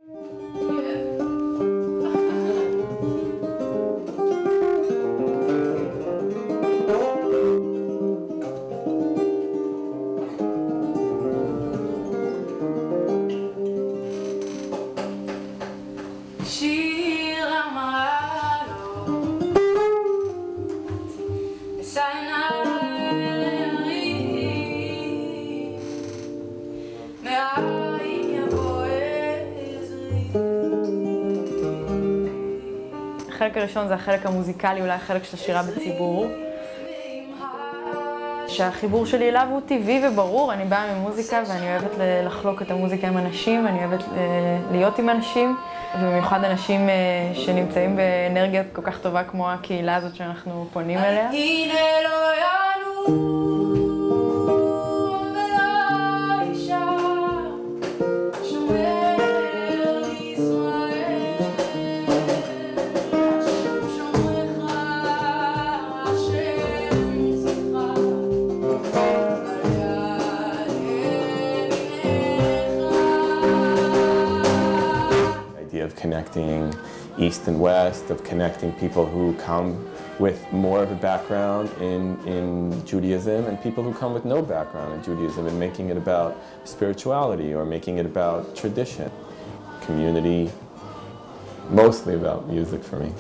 שיר אמרה לו בסנארי מאין יבוא עזרי. החלק הראשון זה החלק המוזיקלי, אולי החלק של השירה בציבור, שהחיבור שלי אליו הוא טבעי וברור. אני באה ממוזיקה ואני אוהבת לחלוק את המוזיקה עם אנשים, אני אוהבת להיות עם אנשים, ובמיוחד אנשים שנמצאים באנרגיה כל כך טובה כמו הקהילה הזאת שאנחנו פונים אליה. הנה לא ינום ולא יישר, שומר ישראל, השם שומרך, השם צלך, of connecting East and West, of connecting people who come with more of a background in Judaism and people who come with no background in Judaism, and making it about spirituality or making it about tradition. Community, mostly about music for me.